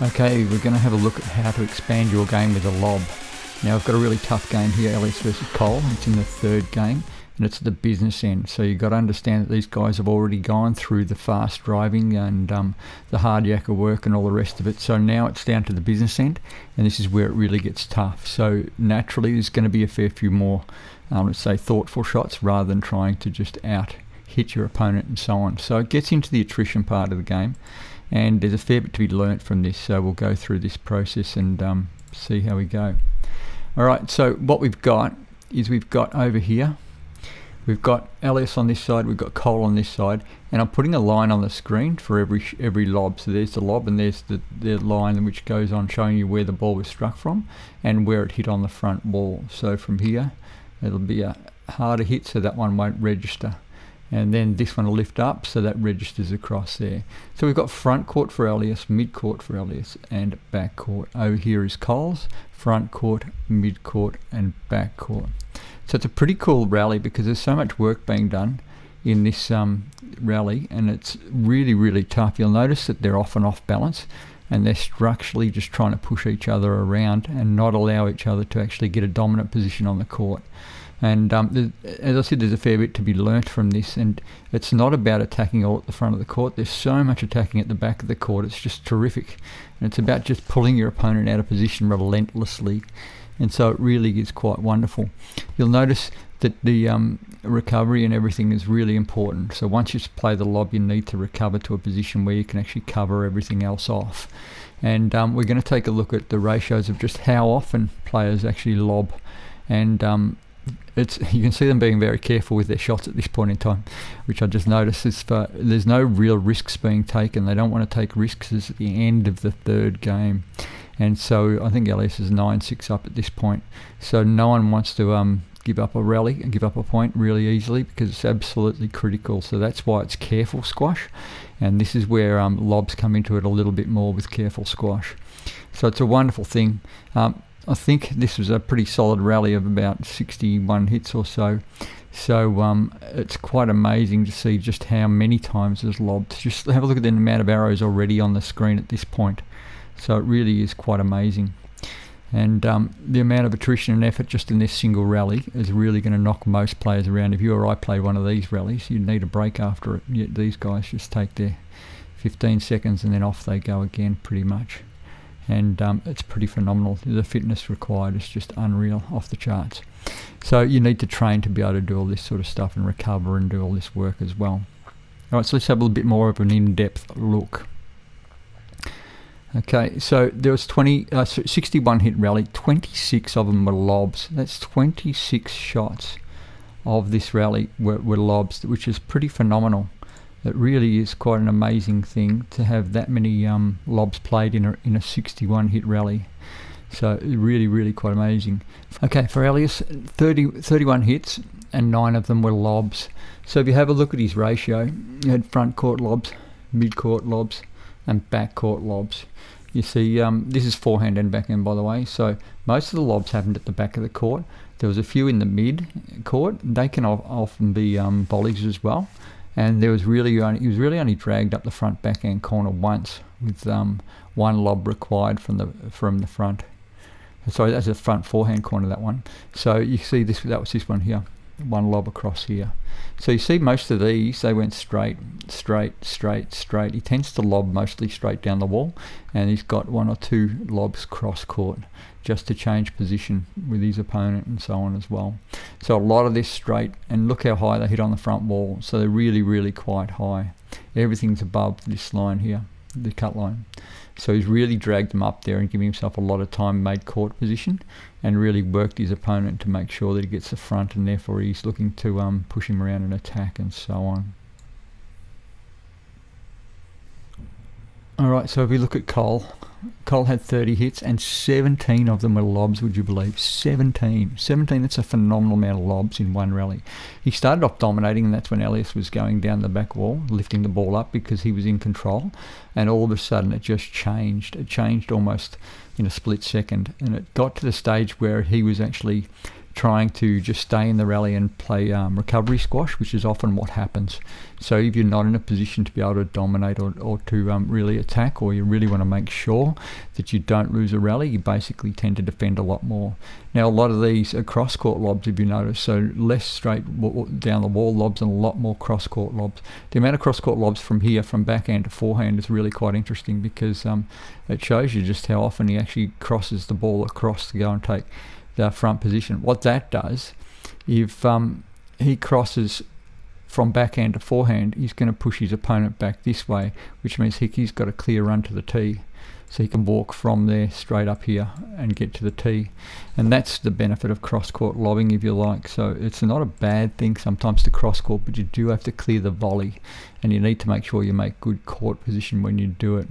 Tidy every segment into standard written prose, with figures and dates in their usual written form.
Okay, we're going to have a look at how to expand your game with a lob. Now I've got a really tough game here, Elias versus Cole. It's in the third game and it's the business end. So you've got to understand that these guys have already gone through the fast driving and the hard yakka work and all the rest of it. So now it's down to the business end, and this is where it really gets tough. So naturally there's going to be a fair few more, let's say, thoughtful shots rather than trying to just out hit your opponent and so on. So it gets into the attrition part of the game, and there's a fair bit to be learnt from this. So we'll go through this process and see how we go. Alright, so what we've got is we've got over here, we've got Elias on this side, we've got Cole on this side, and I'm putting a line on the screen for every lob. So there's the lob and there's the line which goes on showing you where the ball was struck from and where it hit on the front wall. So from here it'll be a harder hit, so that one won't register. And then this one will lift up, so that registers across there. So we've got front court for Elias, mid court for Elias, and back court. Over here is Cole's, front court, mid court, and back court. So it's a pretty cool rally because there's so much work being done in this rally, and it's really, really tough. You'll notice that they're often off balance, and they're structurally just trying to push each other around and not allow each other to actually get a dominant position on the court. And as I said, there's a fair bit to be learnt from this, and it's not about attacking all at the front of the court. There's so much attacking at the back of the court. It's just terrific, and it's about just pulling your opponent out of position relentlessly, and so it really is quite wonderful. You'll notice that the recovery and everything is really important. So once you play the lob, you need to recover to a position where you can actually cover everything else off. And we're going to take a look at the ratios of just how often players actually lob, and you can see them being very careful with their shots at this point in time, which I just noticed is there's no real risks being taken. They don't want to take risks. It's at the end of the third game, and so I think Elias is 9-6 up at this point. So no one wants to give up a rally and give up a point really easily because it's absolutely critical. So that's why it's careful squash, and this is where lobs come into it a little bit more with careful squash. So it's a wonderful thing. I think this was a pretty solid rally of about 61 hits or so. So it's quite amazing to see just how many times there's lobbed. Just have a look at the amount of arrows already on the screen at this point. So it really is quite amazing. And the amount of attrition and effort just in this single rally is really going to knock most players around. If you or I played one of these rallies, you'd need a break after it. Yet these guys just take their 15 seconds and then off they go again pretty much. And it's pretty phenomenal. The fitness required is just unreal, off the charts. So you need to train to be able to do all this sort of stuff and recover and do all this work as well. Alright, so let's have a little bit more of an in-depth look. Okay, so there was 61 hit rally, 26 of them were lobs. That's 26 shots of this rally were lobs, which is pretty phenomenal. It really is quite an amazing thing to have that many lobs played in a 61 hit rally. So really, really quite amazing. Okay, for Elias, 31 hits and 9 of them were lobs. So if you have a look at his ratio, you had front court lobs, mid court lobs, and back court lobs. You see, this is forehand and backhand, by the way. So most of the lobs happened at the back of the court. There was a few in the mid court. They can often be volleys as well. And he was really only dragged up the front backhand corner once, with one lob required from the front. Sorry, that's the front forehand corner, that one. So you see that was this one here, one lob across here. So you see most of these, they went straight. He tends to lob mostly straight down the wall, and he's got 1 or 2 lobs cross court just to change position with his opponent and so on as well. So a lot of this straight, and look how high they hit on the front wall. So they're really, really quite high. Everything's above this line here, the cut line. So he's really dragged them up there and given himself a lot of time, made court position, and really worked his opponent to make sure that he gets the front, and therefore he's looking to push him around and attack and so on. Alright, so if we look at Cole had 30 hits and 17 of them were lobs, would you believe? 17, that's a phenomenal amount of lobs in one rally. He started off dominating, and that's when Elias was going down the back wall, lifting the ball up because he was in control, and all of a sudden it just changed. It changed almost in a split second, and it got to the stage where he was actually trying to just stay in the rally and play recovery squash, which is often what happens. So if you're not in a position to be able to dominate or to really attack, or you really want to make sure that you don't lose a rally, you basically tend to defend a lot more. Now, a lot of these are cross-court lobs, if you notice, so less straight down the wall lobs and a lot more cross-court lobs. The amount of cross-court lobs from here, from backhand to forehand, is really quite interesting, because it shows you just how often he actually crosses the ball across to go and take the front position. What that does, if he crosses from backhand to forehand, he's going to push his opponent back this way, which means he's got a clear run to the tee. So he can walk from there straight up here and get to the tee. And that's the benefit of cross-court lobbing, if you like. So it's not a bad thing sometimes to cross-court, but you do have to clear the volley, and you need to make sure you make good court position when you do it.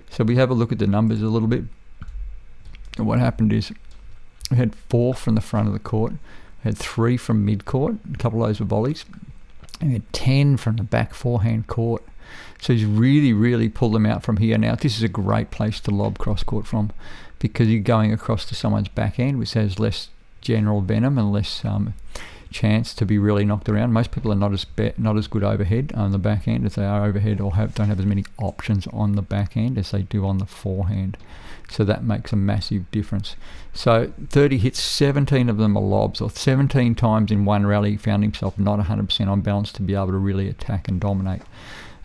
So we have a look at the numbers a little bit. And what happened is we had 4 from the front of the court, we had 3 from mid-court, a couple of those were volleys, and we had 10 from the back forehand court. So he's really pulled them out from here. Now, this is a great place to lob cross-court from, because you're going across to someone's backhand, which has less general venom and less chance to be really knocked around. Most people are not as good overhead on the backhand as they are overhead, or don't have as many options on the backhand as they do on the forehand. So that makes a massive difference. So 30 hits, 17 of them are lobs, or 17 times in one rally he found himself not 100% on balance to be able to really attack and dominate.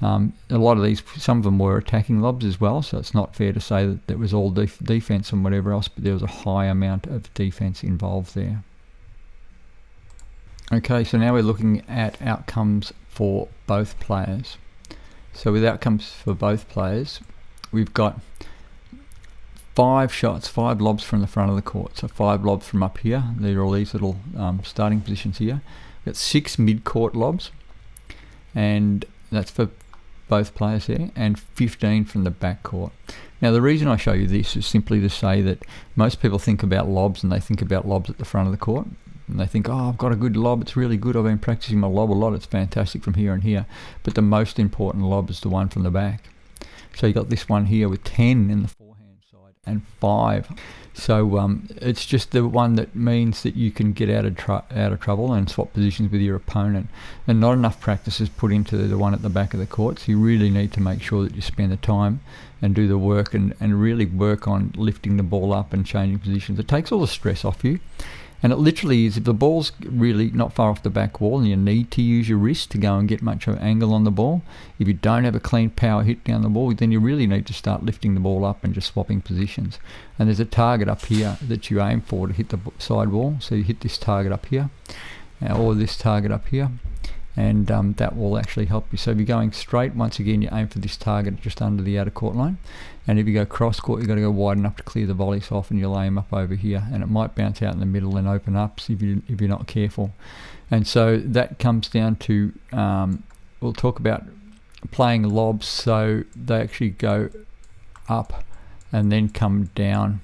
A lot of these, some of them were attacking lobs as well, so it's not fair to say that it was all defense and whatever else, but there was a high amount of defense involved there. Okay, so now we're looking at outcomes for both players. So with outcomes for both players, we've got 5 shots, 5 lobs from the front of the court. So 5 lobs from up here. They're all these little starting positions here. We've got 6 mid-court lobs, and that's for both players there, and 15 from the back court. Now, the reason I show you this is simply to say that most people think about lobs, and they think about lobs at the front of the court. And they think, oh, I've got a good lob, it's really good, I've been practicing my lob a lot, it's fantastic from here and here. But the most important lob is the one from the back. So you got this one here with 10 in the forehand side and 5. So it's just the one that means that you can get out of trouble and swap positions with your opponent. And not enough practice is put into the one at the back of the court, so you really need to make sure that you spend the time and do the work and really work on lifting the ball up and changing positions. It takes all the stress off you. And it literally is, if the ball's really not far off the back wall and you need to use your wrist to go and get much of an angle on the ball, if you don't have a clean power hit down the ball, then you really need to start lifting the ball up and just swapping positions. And there's a target up here that you aim for to hit the side wall. So you hit this target up here, or this target up here, and that will actually help you. So if you're going straight, once again, you aim for this target just under the outer court line. And if you go cross court, you've got to go wide enough to clear the volley, so often you'll aim up over here, and it might bounce out in the middle and open up if you're not careful. And so that comes down to, we'll talk about playing lobs so they actually go up and then come down.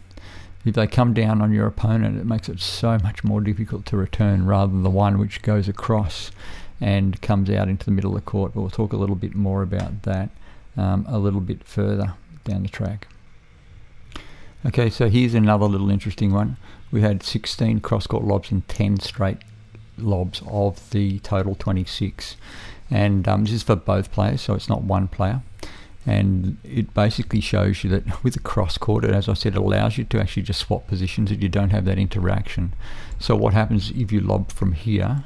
If they come down on your opponent, it makes it so much more difficult to return, rather than the one which goes across and comes out into the middle of the court. But we'll talk a little bit more about that a little bit further down the track. Okay, so here's another little interesting one. We had 16 cross-court lobs and 10 straight lobs of the total 26. And this is for both players, so it's not one player. And it basically shows you that with the cross-court, as I said, it allows you to actually just swap positions and you don't have that interaction. So what happens if you lob from here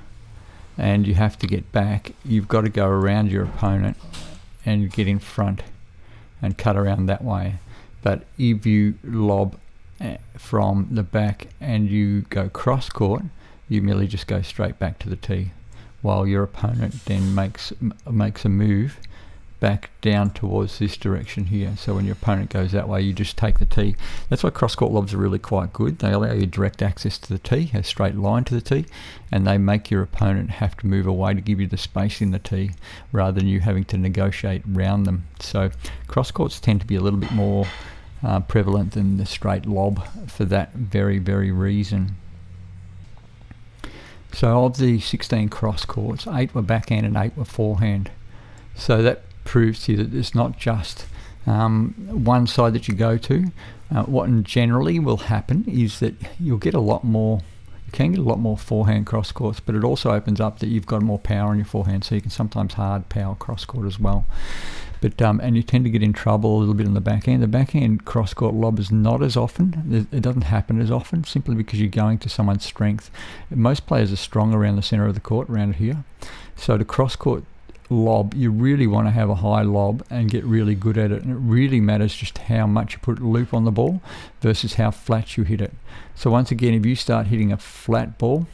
and you have to get back, you've got to go around your opponent and get in front and cut around that way. But if you lob from the back and you go cross court, you merely just go straight back to the tee, while your opponent then makes a move back down towards this direction here. So when your opponent goes that way, you just take the tee. That's why cross-court lobs are really quite good. They allow you direct access to the tee, a straight line to the tee, and they make your opponent have to move away to give you the space in the tee, rather than you having to negotiate around them. So cross-courts tend to be a little bit more prevalent than the straight lob for that very, very reason. So of the 16 cross-courts, 8 were backhand and 8 were forehand. So that proves to you that it's not just one side that you go to. What generally will happen is that you'll get a lot more You can get a lot more forehand cross courts, but it also opens up that you've got more power on your forehand, so you can sometimes hard power cross court as well. But and you tend to get in trouble a little bit on the backhand. The backhand cross court lob is not as often. It doesn't happen as often, simply because you're going to someone's strength. Most players are strong around the centre of the court, around here. So the cross court lob, you really want to have a high lob and get really good at it, and it really matters just how much you put loop on the ball versus how flat you hit it. So once again, if you start hitting a flat ball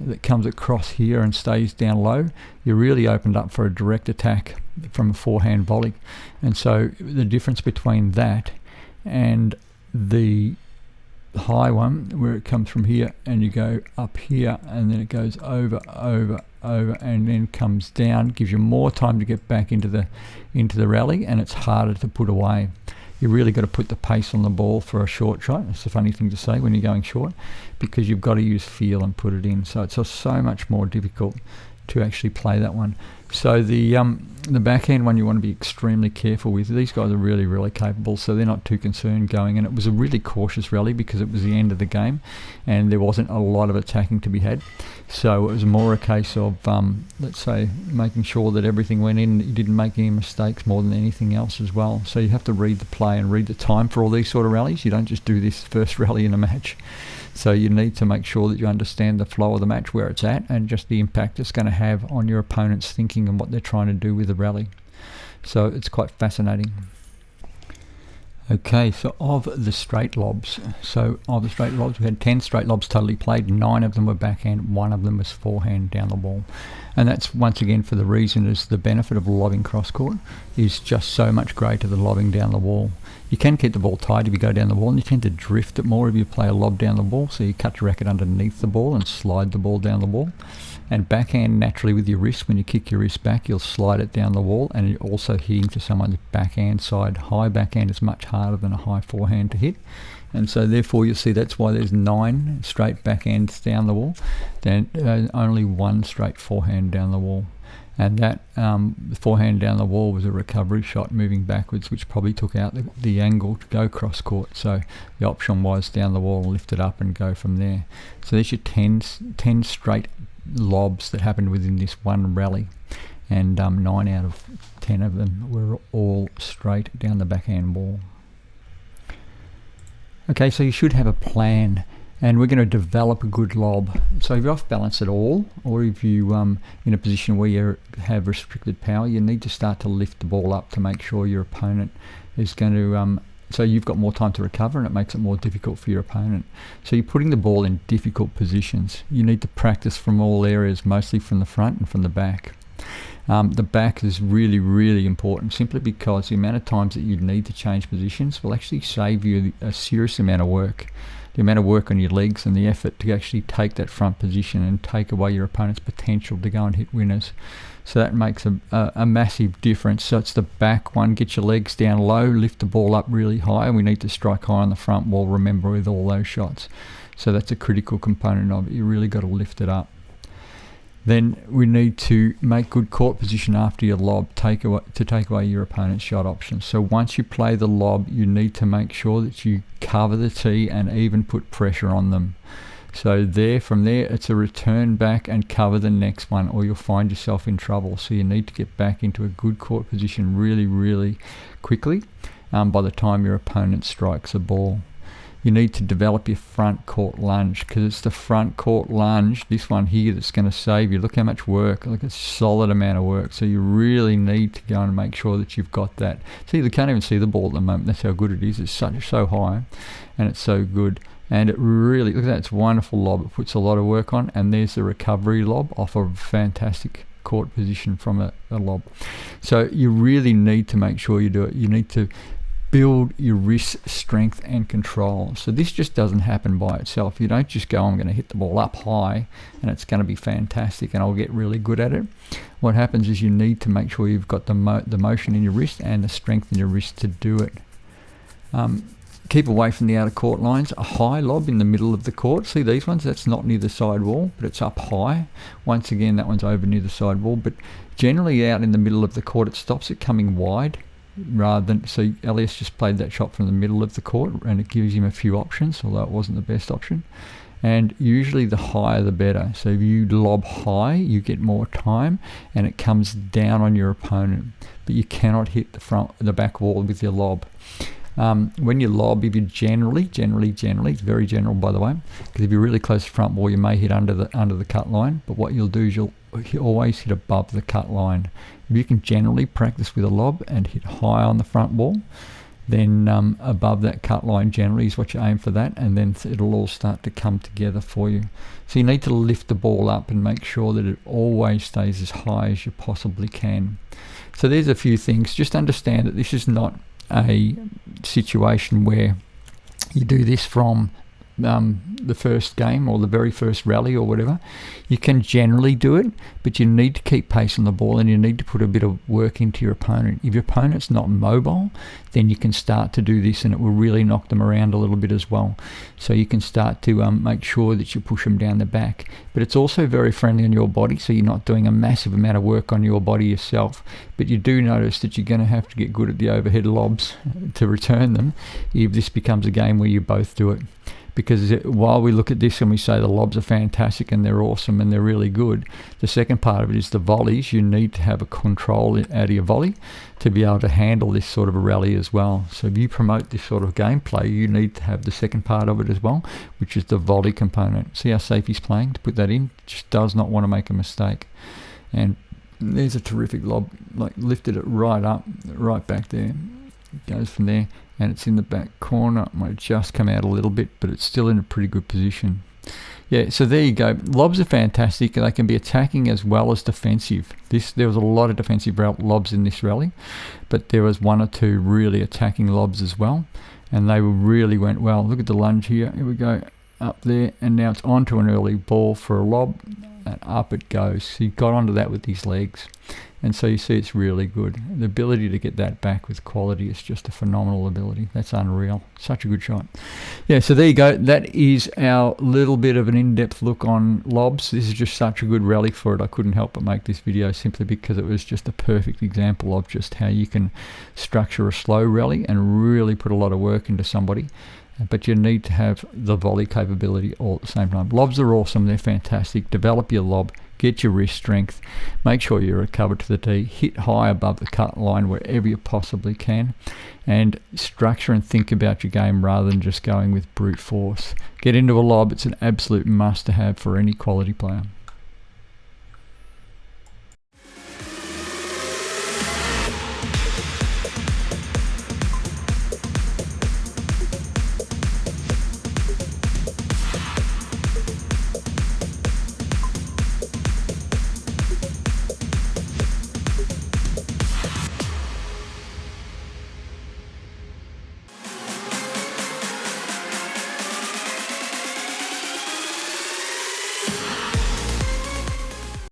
that comes across here and stays down low, you're really opened up for a direct attack from a forehand volley. And so the difference between that and the high one, where it comes from here and you go up here and then it goes over and then comes down, gives you more time to get back into the rally, and it's harder to put away. You really got to put the pace on the ball for a short shot. It's a funny thing to say when you're going short, because you've got to use feel and put it in. So it's so much more difficult to actually play that one. So the backhand one you want to be extremely careful with. These guys are really, really capable, so they're not too concerned going. And it was a really cautious rally because it was the end of the game and there wasn't a lot of attacking to be had. So it was more a case of, let's say, making sure that everything went in, that you didn't make any mistakes more than anything else as well. So you have to read the play and read the time for all these sort of rallies. You don't just do this first rally in a match. So you need to make sure that you understand the flow of the match, where it's at, and just the impact it's going to have on your opponent's thinking and what they're trying to do with the rally. So it's quite fascinating. Okay, so of the straight lobs, we had 10 straight lobs totally played. 9 of them were backhand, 1 of them was forehand down the wall. And that's once again for the reason is the benefit of lobbing cross court is just so much greater than lobbing down the wall. You can keep the ball tight if you go down the wall, and you tend to drift it more if you play a lob down the wall. So you cut your racket underneath the ball and slide the ball down the wall. And backhand, naturally with your wrist, when you kick your wrist back, you'll slide it down the wall, and you're also hitting to someone's backhand side. High backhand is much harder than a high forehand to hit. And so therefore you'll see that's why there's 9 straight backhands down the wall, then only 1 straight forehand down the wall. And that forehand down the wall was a recovery shot moving backwards, which probably took out the angle to go cross court. So the option was down the wall, lift it up and go from there. So there's your 10 straight lobs that happened within this one rally, and 9 out of 10 of them were all straight down the backhand wall. Okay, so you should have a plan, and we're going to develop a good lob. So if you're off balance at all, or if you in a position where you have restricted power, you need to start to lift the ball up to make sure your opponent is going to so you've got more time to recover, and it makes it more difficult for your opponent. So you're putting the ball in difficult positions. You need to practice from all areas, mostly from the front and from the back. The back is really, really important, simply because the amount of times that you need to change positions will actually save you a serious amount of work. The amount of work on your legs and the effort to actually take that front position and take away your opponent's potential to go and hit winners. So that makes a massive difference. So it's the back one, get your legs down low, lift the ball up really high, and we need to strike high on the front wall, remember, with all those shots. So that's a critical component of it. You really got to lift it up. Then we need to make good court position after your lob to take away your opponent's shot options. So once you play the lob, you need to make sure that you cover the tee and even put pressure on them. So from there, it's a return back and cover the next one, or you'll find yourself in trouble. So you need to get back into a good court position really, really quickly by the time your opponent strikes a ball. You need to develop your front court lunge, because it's the front court lunge, this one here, that's going to save you. Look how much work, look, it's a solid amount of work. So you really need to go and make sure that you've got that. See, you can't even see the ball at the moment. That's how good it is. It's so high and it's so good. And it really, look at that, it's a wonderful lob. It puts a lot of work on, and there's the recovery lob off a fantastic court position from a lob. So you really need to make sure you do it. You need to build your wrist strength and control. So this just doesn't happen by itself. You don't just go, I'm going to hit the ball up high and it's going to be fantastic and I'll get really good at it. What happens is you need to make sure you've got the motion in your wrist and the strength in your wrist to do it. Keep away from the outer court lines. A high lob in the middle of the court. See these ones? That's not near the side wall, but it's up high. Once again, that one's over near the side wall, but generally out in the middle of the court, it stops it coming wide rather than, so Elias just played that shot from the middle of the court and it gives him a few options, although it wasn't the best option. and usually the higher the better. So if you lob high, you get more time, and it comes down on your opponent. But you cannot hit the back wall with your lob. When you lob, if you generally, it's very general by the way, because if you're really close to the front wall, you may hit under the cut line. But what you'll do is you'll always hit above the cut line. If you can generally practice with a lob and hit high on the front wall, then above that cut line generally is what you aim for that, and then it'll all start to come together for you. So you need to lift the ball up and make sure that it always stays as high as you possibly can. So there's a few things. Just understand that this is not a situation where you do this from the first game or the very first rally or whatever. You can generally do it, but you need to keep pace on the ball, and you need to put a bit of work into your opponent. If your opponent's not mobile, then you can start to do this, and it will really knock them around a little bit as well. So you can start to make sure that you push them down the back, but it's also very friendly on your body, so you're not doing a massive amount of work on your body yourself. But you do notice that you're going to have to get good at the overhead lobs to return them if this becomes a game where you both do it. Because while we look at this and we say the lobs are fantastic and they're awesome and they're really good, the second part of it is the volleys. You need to have a control out of your volley to be able to handle this sort of a rally as well. So if you promote this sort of gameplay, you need to have the second part of it as well, which is the volley component. See how safe he's playing to put that in? Just does not want to make a mistake. And there's a terrific lob, like lifted it right up, right back there. It goes from there, and it's in the back corner. It might just come out a little bit, but it's still in a pretty good position. Yeah, so there you go. Lobs are fantastic. They can be attacking as well as defensive. There was a lot of defensive lobs in this rally, but there was one or two really attacking lobs as well, and they really went well. Look at the lunge here. Here we go, up there, and now it's onto an early ball for a lob, and up it goes. So he got onto that with his legs. And so you see it's really good. The ability to get that back with quality is just a phenomenal ability. That's unreal. Such a good shot. Yeah, so there you go. That is our little bit of an in-depth look on lobs. This is just such a good rally for it. I couldn't help but make this video simply because it was just a perfect example of just how you can structure a slow rally and really put a lot of work into somebody. But you need to have the volley capability all at the same time. Lobs are awesome. They're fantastic. Develop your lob. Get your wrist strength. Make sure you recover to the tee. Hit high above the cut line wherever you possibly can. And structure and think about your game rather than just going with brute force. Get into a lob. It's an absolute must to have for any quality player.